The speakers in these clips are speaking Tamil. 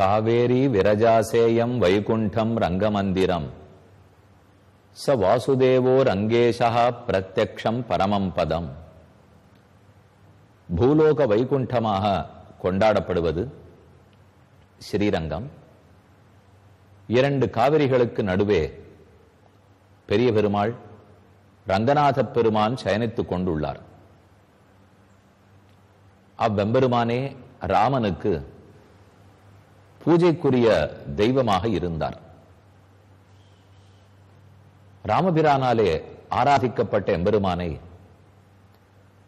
காவேரி விரஜாசேயம் வைகுண்டம் ரங்கமந்திரம் ச வாசுதேவோ ரங்கேஷா பிரத்யக்ஷம் பரமம் பதம். பூலோக வைகுண்டமாக கொண்டாடப்படுவது ஸ்ரீரங்கம். இரண்டு காவிரிகளுக்கு நடுவே பெரிய பெருமாள் ரங்கநாத பெருமான் சயனித்துக் கொண்டுள்ளார். அவ்வெம்பெருமானே ராமனுக்கு பூஜைக்குரிய தெய்வமாக இருந்தார். ராமபிரானாலே ஆராதிக்கப்பட்ட எம்பெருமானை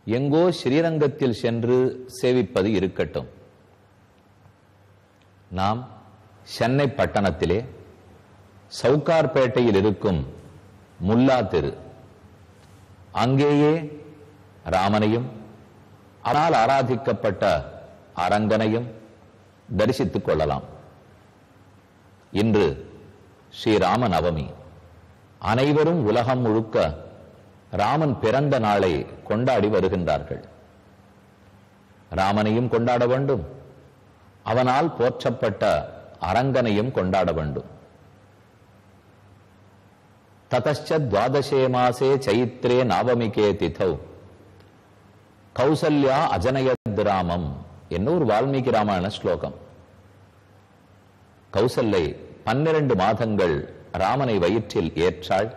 எங்கோ ஸ்ரீரங்கத்தில் சென்று சேவிப்பது இருக்கட்டும். நாம் சென்னை பட்டணத்திலே சவுகார்பேட்டையில் இருக்கும் முல்லா தெரு, அங்கேயே ராமனையும் ஆனால் ஆராதிக்கப்பட்ட அரங்கனையும் தரிசித்துக் கொள்ளலாம். இன்று ஸ்ரீராம நவமி. அனைவரும் உலகம் முழுக்க ராமன் பிறந்த நாளை கொண்டாடி வருகின்றார்கள். ராமனையும் கொண்டாட வேண்டும், அவனால் போற்றப்பட்ட அரங்கனையும் கொண்டாட வேண்டும். ததச்ச துவாதசே மாசே சைத்ரே நவமிகே திதௌ கௌசல்யா அஜனயத் ராமம் என்ன ஒரு வால்மீகி ராமாயண ஸ்லோகம். கௌசல்யை 12 மாதங்கள் ராமனை வயிற்றில் ஏற்றாள்.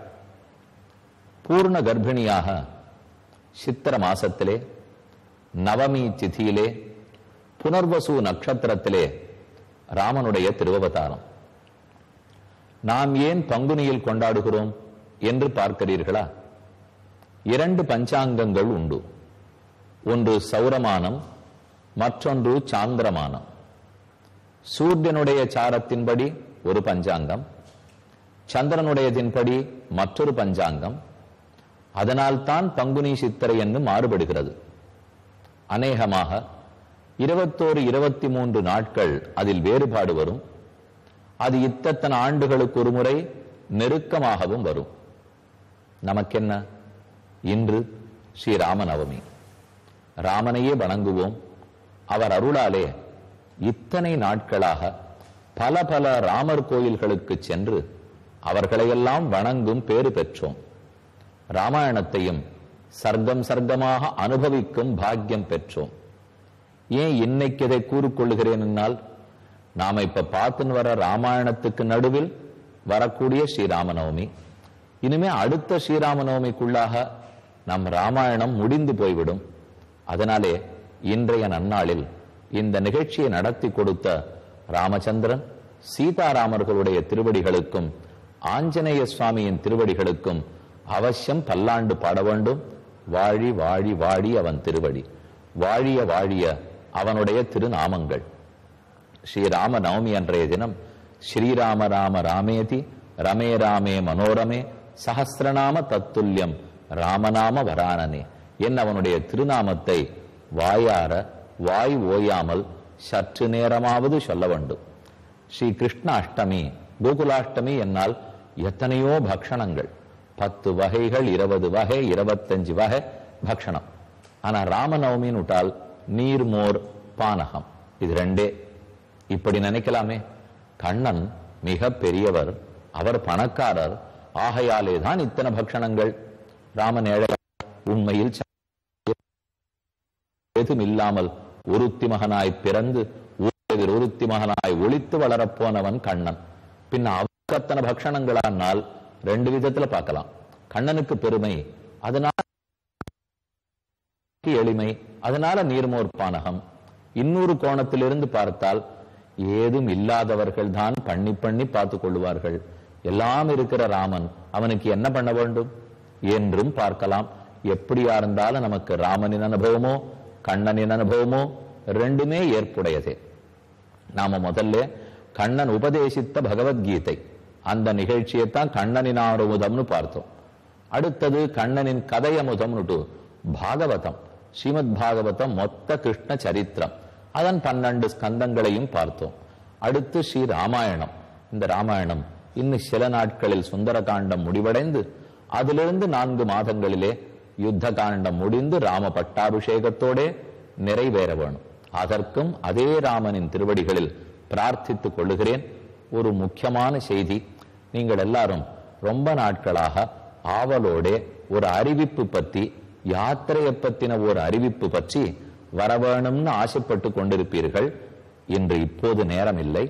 பூர்ண கர்ப்பிணியாக சித்திர மாசத்திலே நவமி திதியிலே புனர்வசு நட்சத்திரத்திலே ராமனுடைய திருவவதாரம். நாம் ஏன் பங்குனியில் கொண்டாடுகிறோம் என்று பார்க்கிறீர்களா? 2 பஞ்சாங்கங்கள் உண்டு. ஒன்று சௌரமானம், மற்றொன்று சாந்திரமானம். சூரியனுடைய சாரத்தின்படி ஒரு பஞ்சாங்கம், சந்திரனுடையதின்படி மற்றொரு பஞ்சாங்கம். அதனால்தான் பங்குனி சித்திரை என்று மாறுபடுகிறது. அநேகமாக 21, 23 நாட்கள் அதில் வேறுபாடு வரும். அது இத்தனை ஆண்டுகளுக்கு ஒரு முறை நெருக்கமாகவும் வரும். நமக்கென்ன? இன்று ஸ்ரீராம நவமி. ராமனையே வணங்குவோம். அவர் அருளாலே இத்தனை நாட்களாக பல பல ராமர் கோயில்களுக்கு சென்று அவர்களையெல்லாம் வணங்கும் பேறு பெற்றோம். ராமாயணத்தையும் சர்க்கம் சர்க்கமாக அனுபவிக்கும் பாக்கியம் பெற்றோம். ஏன் இன்னைக்கு இதை கூறிக்கொள்ளுகிறேன் என்னால், நாம இப்ப பார்த்துன்னு வர ராமாயணத்துக்கு நடுவில் வரக்கூடிய ஸ்ரீராமநவமி, இனிமே அடுத்த ஸ்ரீராமநவமிக்குள்ளாக நம் ராமாயணம் முடிந்து போய்விடும். அதனாலே இன்றைய நன்னாளில் இந்த நிகழ்ச்சியை நடத்தி கொடுத்த ராமச்சந்திரன் சீதாராமர்களுடைய திருவடிகளுக்கும் ஆஞ்சநேய சுவாமியின் திருவடிகளுக்கும் அவசியம் பல்லாண்டு பாட வேண்டும். வாழி வாழி வாழி அவன் திருவடி, வாழிய வாழிய அவனுடைய திருநாமங்கள். ஸ்ரீராம நவமி அன்றைய தினம் ஸ்ரீராம ராம ராமேதி ரமே ராமே மனோரமே சஹஸ்ரநாம தத்துல்யம் ராமநாம வராணனே என் அவனுடைய திருநாமத்தை வாயார வாய் ஓயாமல் சற்று நேரமாவது சொல்ல வேண்டும். ஸ்ரீ கிருஷ்ண அஷ்டமி, கோகுலாஷ்டமி என்னால் எத்தனையோ பக்ஷணங்கள், 10 வகைகள், 20 வகை, 25 வகை பக்ஷணம். ஆனா ராமநவமின்னு விட்டால் நீர்மோர் பானகம், இது 2. இப்படி நினைக்கலாமே. கண்ணன் மிக பெரியவர், அவர் பணக்காரர், ஆகையாலே தான் இத்தனை பக்ஷணங்கள். ராமன் ஏழை, உண்மையில் ஏதும் இல்லாமல் ஒருத்தி மகனாய் பிறந்து ஒருத்தி மகனாய் ஒளித்து வளரப்போனவன் கண்ணன். பின்ன அவருக்கு அத்தனை பக்ஷணங்களானால் 2 விதத்துல பார்க்கலாம். கண்ணனுக்கு பெருமை, அதனால எளிமை, அதனால நீர்மோர் பானகம். இன்னொரு கோணத்திலிருந்து பார்த்தால் ஏதும் இல்லாதவர்கள் தான் பண்ணி பண்ணி பார்த்து கொள்வார்கள். எல்லாம் இருக்கிற ராமன் அவனுக்கு என்ன பண்ண வேண்டும் என்றும் பார்க்கலாம். எப்படியா இருந்தாலும் நமக்கு ராமனின் அனுபவமோ கண்ணனின் அனுபவமோ 2மே ஏற்புடையதே. நாம முதல்ல கண்ணன் உபதேசித்த பகவத்கீதை, அந்த நிகழ்ச்சியைத்தான் கண்ணனின் ஆறுமுதம்னு பார்த்தோம். அடுத்தது கண்ணனின் கதையமுதம்னுட்டு பாகவதம், ஸ்ரீமத் பாகவதம் மொத்த கிருஷ்ண சரித்திரம், அதன் 12 ஸ்கந்தங்களையும் பார்த்தோம். அடுத்து ஸ்ரீ ராமாயணம். இந்த ராமாயணம் இன்னும் சில நாட்களில் சுந்தர காண்டம் முடிவடைந்து அதிலிருந்து 4 மாதங்களிலே யுத்த காண்டம் முடிந்து ராம பட்டாபிஷேகத்தோட நிறைவேற வேணும். அதற்கும் அதே ராமனின் திருவடிகளில் பிரார்த்தித்துக் கொள்ளுகிறேன். ஒரு முக்கியமான செய்தி, நீங்கள் எல்லாரும் ரொம்ப நாட்களாக ஆவலோட ஒரு அறிவிப்பு பற்றி, யாத்திரையை பற்றின ஒரு அறிவிப்பு பற்றி வரவேணும்னு ஆசைப்பட்டு கொண்டிருப்பீர்கள். இன்று இப்போது நேரம் இல்லை.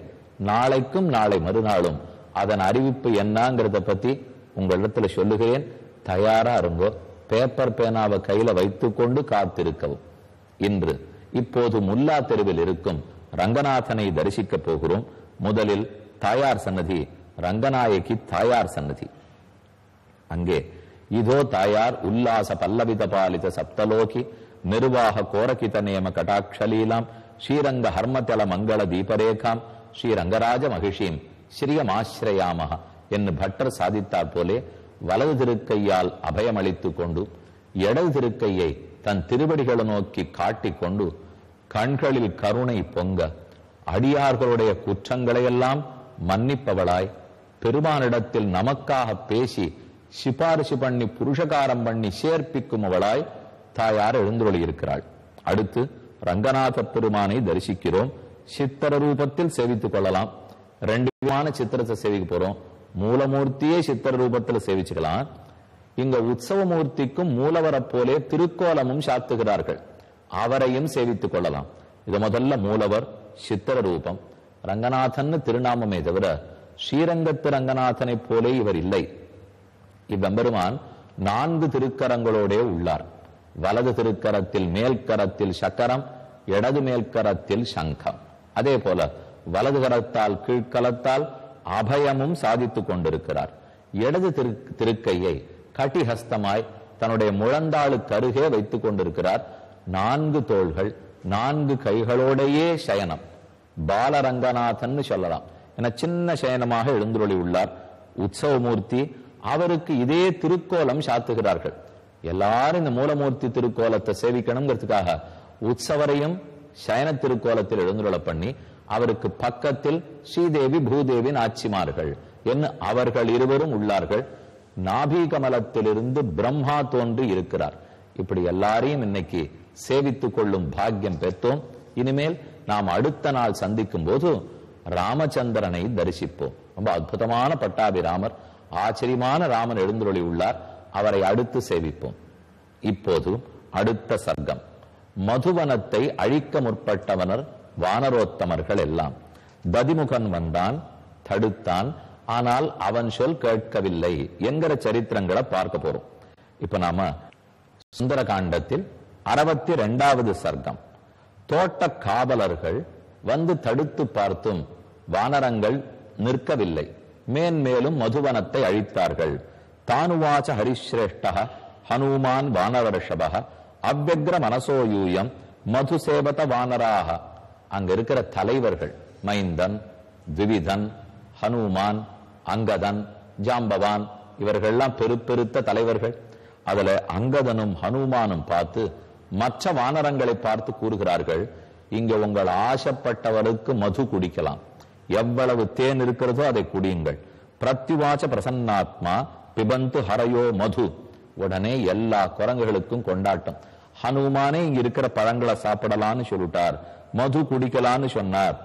நாளைக்கும் நாளை மறுநாளும் அதன் அறிவிப்பு என்னங்கிறத பத்தி உங்களிடத்துல சொல்லுகிறேன். தயாரா இருங்கோ. பேப்பர் பேனாவை கையில வைத்துக் கொண்டு காத்திருக்கவும். இன்று இப்போது முல்லா தெருவில் இருக்கும் ரங்கநாதனை தரிசிக்க போகிறோம். முதலில் தாயார் சன்னதி, ரங்கநாயகி தாயார் சன்னதி. அங்கே இதோ தாயார் உல்லாச பல்லவித பாலித சப்தலோகி நிர்வாக கோரகித நேம கடாட்சலீலாம் ஸ்ரீரங்க ஹர்மதல மங்கள தீபரேகாம் ஸ்ரீரங்கராஜ மகிஷீம் ஸ்ரீயமாஸ்ரயாமஹ என்று பட்டர் சாதித்தார் போலே வலது திருக்கையால் அபயமளித்துக் கொண்டு இடது திருக்கையை தன் திருவடிகளை நோக்கி காட்டிக்கொண்டு கண்களில் கருணை பொங்க அடியார்களுடைய குற்றங்களையெல்லாம் மன்னிப்பவளாய் பெருமானிடத்தில் நமக்காக பேசி சிபாரிசு பண்ணி புருஷகாரம் பண்ணி சேர்ப்பிக்கும் அவளாய் தாயார் எழுந்தருளி இருக்கிறாள். அடுத்து ரங்கநாத பெருமானை தரிசிக்கிறோம். சித்திர ரூபத்தில் சேவித்துக் கொள்ளலாம். ரெண்டு விதமான சித்திரத்தை சேவிக்க போறோம். மூலமூர்த்தியே சித்திர ரூபத்தில் சேவிச்சுக்கலாம். இங்க உற்சவமூர்த்திக்கும் மூலவரை போலே திருக்கோலமும் சாத்துகிறார்கள். அவரையும் சேவித்துக் கொள்ளலாம். இது முதல்ல மூலவர் சித்திர ரூபம். ரங்கநாதன் திருநாமமே தவிர ஸ்ரீரங்கத்து ரங்கநாதனை போலே இவர் இல்லை. இவ்வெம்பெருமான் 4 திருக்கரங்களோட உள்ளார். வலது திருக்கரத்தில் மேல்கரத்தில் சக்கரம், இடது மேல்கரத்தில் சங்கம். அதே போல வலது கரத்தால் கீழ்கலத்தால் அபயமும் சாதித்துக் கொண்டிருக்கிறார். இடது திருக்கையை கட்டிஹஸ்தமாய் தன்னுடைய முழந்தாளுக்கு அருகே வைத்துக் கொண்டிருக்கிறார். 4 தோள்கள் 4 கைகளோடையே சயனம். பாலரங்கநாதன் சொல்லலாம். என சின்ன சயனமாக எழுந்துருளி உள்ளார். உற்சவமூர்த்தி அவருக்கு இதே திருக்கோலம் சாத்துகிறார்கள். எல்லாரும் இந்த மூலமூர்த்தி திருக்கோலத்தை சேவிக்கணுங்கிறதுக்காக உற்சவரையும் சயன திருக்கோலத்தில் எழுந்துருள பண்ணி அவருக்கு பக்கத்தில் ஸ்ரீதேவி பூதேவி நாச்சிமார்கள் என்ன அவர்கள் இருவரும் உள்ளார்கள். நாபி கமலத்திலிருந்து பிரம்மா தோன்றி இருக்கிறார். இப்படி எல்லாரையும் இன்னைக்கு சேவித்துக் கொள்ளும் பாக்கியம் பெற்றோம். இனிமேல் நாம் அடுத்த நாள் சந்திக்கும் போது ராமச்சந்திரனை தரிசிப்போம். ரொம்ப அற்புதமான பட்டாபிராமர், ஆச்சரியமான ராமன் எழுந்துருளி உள்ளார். அவரை அடுத்து சேவிப்போம். இப்போது அடுத்த சர்க்கம். மதுவனத்தை அழிக்க முற்பட்டவனர் வானரோத்தமர்கள் எல்லாம். ததிமுகன் வந்தான், தடுத்தான், ஆனால் அவன் சொல் கேட்கவில்லை என்கிற சரித்திரங்களை பார்க்க போறோம். இப்ப நாம சுந்தர காண்டத்தில் 62வது சர்க்கம். தோட்ட காவலர்கள் வந்து தடுத்து பார்த்தும் வானரங்கள் நிற்கவில்லை. மேன்மேலும் மதுவனத்தை அழித்தார்கள். தானுவாச்ச ஹரிஸ்ரேஷ்ட ஹனுமான் வானவர்ஷப அவ்வக்ர மனசோயூயம் மதுசேவத வானராக. அங்க இருக்கிற தலைவர்கள் மைந்தன், திவிதன், ஹனுமான், அங்கதன், ஜாம்பவான் இவர்கள்லாம் பெருத்த தலைவர்கள். அதுல அங்கதனும் ஹனுமானும் பார்த்து மற்ற வானரங்களை பார்த்து கூறுகிறார்கள், இங்க உங்கள் ஆசைப்பட்டவருக்கு மது குடிக்கலாம். எவ்வளவு தேன் இருக்கிறதோ அதை குடியுங்கள். பிரத்யுவாச்ச பிரசன்னாத்மா பிபந்து ஹரையோ மது. உடனே எல்லா குரங்குகளுக்கும் கொண்டாட்டம். ஹனுமானே இங்க இருக்கிற பழங்களை சாப்பிடலான்னு சொல்லிட்டார், மது குடிக்கலான்னு சொன்னார்.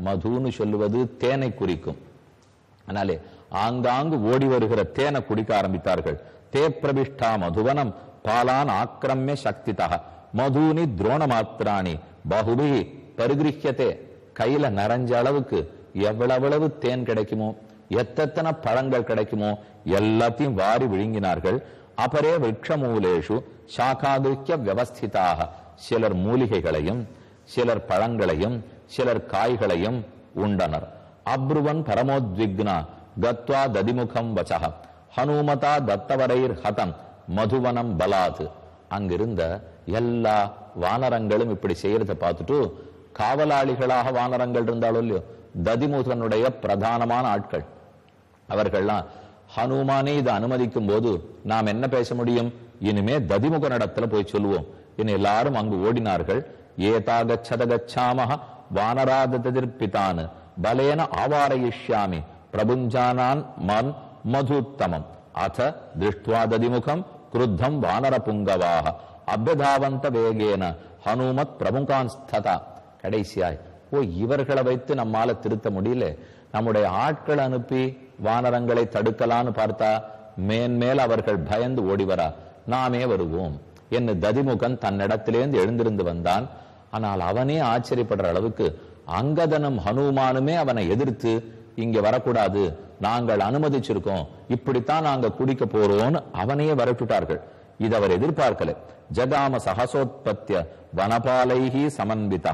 மதுன்னு சொல்லுவது தேனை குறிக்கும். அதனாலே ஆங்காங்கு ஓடி வருகிற தேனை குடிக்க ஆரம்பித்தார்கள். தே பிரபிஷ்டா மதுவனம் பாலான் ஆக்கிரமிய சக்திதா மதுனி துரோண மாத்திராணி பகுபி பரிகிரஹ்யதே. கையில நிறைஞ்ச அளவுக்கு எவ்வளவு தேன் கிடைக்குமோ, எத்தனை பழங்கள் கிடைக்குமோ எல்லாத்தையும் வாரி விழுங்கினார்கள். அபரே விரக்ஷமூலேஷு சாகாகிருக்கிய வியவஸ்திதாக. சிலர் மூலிகைகளையும் சிலர் பழங்களையும் சிலர் காய்களையும் உண்டனர். அப்ருவன் பரமோத்விக்னா கத்வா ததிமுகம் வசக ஹனுமதா தத்தவரைர் ஹதம் மதுவனம் பலாது. அங்கிருந்த எல்லா வானரங்களும் இப்படி செய்யறத பார்த்துட்டு, காவலாளிகளாக வானரங்கள் இருந்தாலும் இல்லையோ, ததிமுகனுடைய பிரதானமான ஆட்கள் அவர்கள்லாம் ஹனுமானே இதை அனுமதிக்கும் போது நாம் என்ன பேச முடியும்? இனிமே ததிமுகனிடத்துல போய் சொல்லுவோம். இனி எல்லாரும் அங்கு ஓடினார்கள். ஏதா கச்சத கச்சாமஹ வானராதிர்பிதான் பலேன ஆவாரயிஷ்யாமி பிரபுஞ்சானான் மன் மதுத்தமம் அத திருஷ்டுவா ததிமுகம் குருத்தம் வானர புங்கவாக அபியதாவந்த வேகேன ஹனுமத் பிரமுகான் ஸ்ததா. கடைசியாய் ஓ, இவர்களை வைத்து நம்மால திருத்த முடியல, நம்முடைய ஆட்கள் அனுப்பி வானரங்களை தடுக்கலான்னு பார்த்தா மேன்மேல் அவர்கள் பயந்து ஓடிவரா, நாமே வருவோம் என்று ததிமுகன் தன்னிடத்திலேருந்து எழுந்திருந்து வந்தான். ஆனால் அவனே ஆச்சரியப்படுற அளவுக்கு அங்கதனும் ஹனுமானுமே அவனை எதிர்த்து இங்க வரக்கூடாது, நாங்கள் அனுமதிச்சிருக்கோம், இப்படித்தான் நாங்க குடிக்க போறோம்னு அவனையே வரட்டுட்டார்கள். இது அவர் எதிர்பார்க்கல. ஜகாம சகசோத்பத்திய வனபாலைஹி சமன்விதா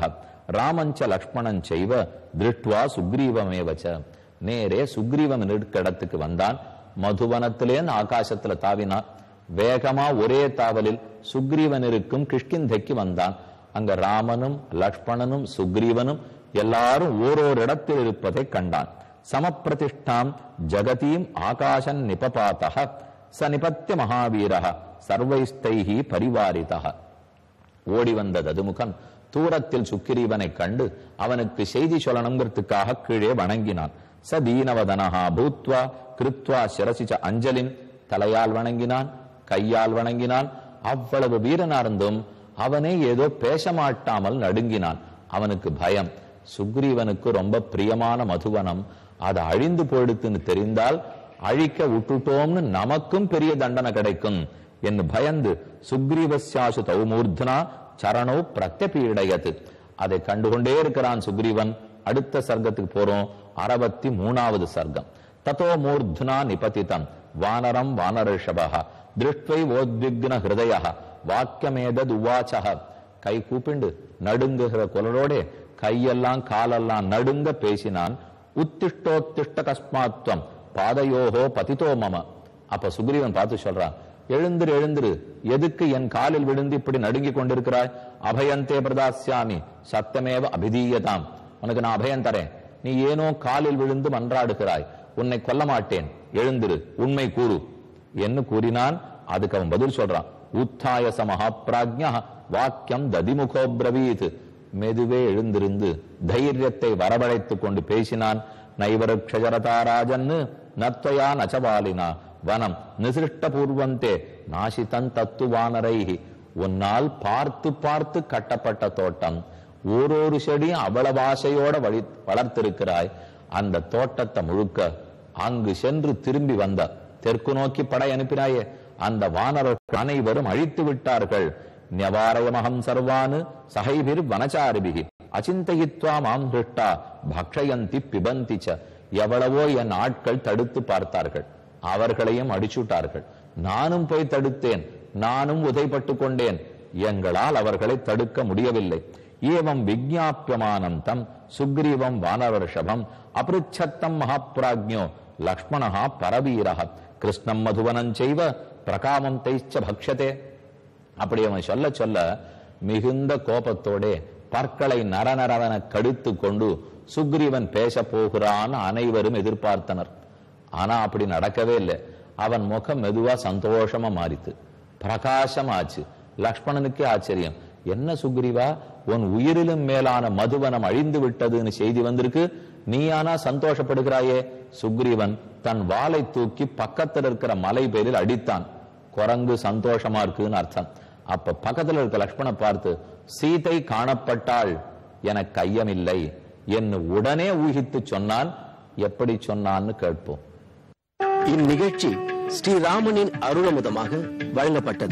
ராமஞ்ச லக்ஷ்மணன் செய்வ திருஷ்டுவா சுக்ரீவமேவச்ச. நேரே சுக்ரீவன் இருக்க இடத்துக்கு வந்தான். மதுவனத்திலேன்னு ஆகாசத்துல தாவினான். வேகமா ஒரே தாவலில் சுக்ரீவன் இருக்கும் கிஷ்கிந்தைக்கு வந்தான். அங்க ராமனும் லக்ஷ்மணனும் சுக்ரீவனும் எல்லாரும் ஓரோரு இடத்தில் இருப்பதை கண்டான். சமப்பிரதிஷ்டாம் ஜகதீம் ஆகாசன் நிபபாதஹ ச நிபத்திய மகாவீரஹ சர்வைஸ்தைஹி பரிவாரிதஹ. ஓடி வந்த ததுமுகன் தூரத்தில் சுக்கிரீவனை கண்டு அவனுக்கு செய்தி சொல்லணுங்கிறதுக்காக கீழே வணங்கினான். ச தீனவதனஹா பூத்வா கிருத்வா சிரசிச்ச அஞ்சலின், தலையால் வணங்கினான், கையால் வணங்கினான். அவ்வளவு வீரனார்ந்தும் அவனே ஏதோ பேச மாட்டாமல் நடுங்கினான். அவனுக்கு பயம். சுக்ரீவனுக்கு ரொம்ப பிரியமான மதுவனம், அது அழிந்து போயிடுத்துன்னு தெரிந்தால் அழிக்க விட்டுட்டோம்னு நமக்கும் பெரிய தண்டனை கிடைக்கும் என்று பயந்து சுக்ரீவஸ்யாசு தௌமூர்த்னா சரணோ பிரத்யபீடயது. அதை கண்டுகொண்டே இருக்கிறான் சுக்ரீவன். அடுத்த சர்க்கத்துக்கு போறோம். 63வது சர்க்கம். ததோ மூர்த்னா நிபதிதம் வானரம் வானரிஷபஹ திருஷ்ட்வை ஓத்விக்ன ஹிருதயஹ வாக்கியமேதத் உவாச்சஹ. கை கூப்பிண்டு நடுங்குகிற குரலோட கையெல்லாம் காலெல்லாம் நடுங்க பேசினான். உத்திஷ்டோத்திஷ்ட கஸ்மாத்வம் பாதையோஹோ பதிதோ மம. அப்ப சுக்ரீவன் பார்த்து சொல்றான், எழுந்திரு எழுந்திரு, எதுக்கு என் காலில் விழுந்து இப்படி நடுங்கி கொண்டிருக்கிறாய்? அபயந்தே பிரதாஸ்யாமி சத்தமேவ அபிதீயதாம். உனக்கு நான் அபயம் தரேன், நீ ஏனோ காலில் விழுந்து மன்றாடுகிறாய், உன்னை கொல்ல மாட்டேன், எழுந்திரு, உண்மை கூறு என்று கூறினான். அதுக்கு அவன் பதில் சொல்றான், உத்தாயச மகாப்ராஜ்ஞ வாக்கியம் ததிமுகோ பிரவீத். மெதுவே எழுந்திருந்து தைரியத்தை வரவழைத்துக் கொண்டு பேசினான். நைவருக்ஷரதாராஜன்னு நத்வயா நச்சபாலினா வனம் நிசிருஷ்ட பூர்வந்தே நாசிதன் தத்துவானரைஹி. உன்னால் பார்த்து பார்த்து கட்டப்பட்ட தோட்டம், ஓரொரு செடியும் அவ்வளவு ஆசையோட வளர்த்திருக்கிறாய். அந்த தோட்டத்தை முழுக்க அங்கு சென்று திரும்பி வந்த தெற்கு நோக்கி படை அனுப்பினாயே, அந்த வானரர்கள் அனைவரும் அழித்து விட்டார்கள். ஞவாரயமகம் சர்வானு சகைபிர் வனச்சாரிபிகி அச்சிந்தயித்வா மாம் திருஷ்டா பக்ஷயந்தி பிபந்திச்ச. எவ்வளவோ என் ஆட்கள் தடுத்து பார்த்தார்கள், அவர்களையும் அடிச்சுட்டார்கள். நானும் போய் தடுத்தேன், நானும் உதைப்பட்டு கொண்டேன், எங்களால் அவர்களை தடுக்க முடியவில்லை. ஏவம் விஜ்ஞாபியமானந்தம் சுக்ரீவம் வானரஷபம் அபிருச்சத்தம் மகாப்ராஜ்ஞோ லக்ஷ்மணஹா பரவீரஹ கிருஷ்ணம் மதுவனம் செய்வ பிரகாமம் தைச்ச பக்ஷதே. அப்படி அவன் சொல்ல சொல்ல மிகுந்த கோபத்தோட பற்களை நரநரவன கடித்து கொண்டு சுக்ரீவன் பேச போகிறான் அனைவரும் எதிர்பார்த்தனர். ஆனா அப்படி நடக்கவே இல்லை. அவன் முகம் மெதுவா சந்தோஷமா மாறித்து, பிரகாசமாச்சு. லக்ஷ்மணனுக்கே ஆச்சரியம், என்ன சுக்ரீவா, உன் உயிரிலும் மேலான மதுவனம் அழிந்து விட்டதுன்னு செய்தி வந்திருக்கு, நீயானா சந்தோஷப்படுகிறாயே? சுக்ரீவன் தன் வாளை தூக்கி பக்கத்தில் இருக்கிற மலை பேரில் அடித்தான். குரங்கு சந்தோஷமா இருக்குன்னு அர்த்தம். அப்ப பக்கத்துல இருக்க லக்ஷ்மண பார்த்து, சீதை காணப்பட்டாள், எனக்கு ஐயமில்லை என்று உடனே ஊகித்து சொன்னான். எப்படி சொன்னான்னு கேட்போம். இந்நிகழ்ச்சி ஸ்ரீராமனின் அருளமுதமாக வழங்கப்பட்டது.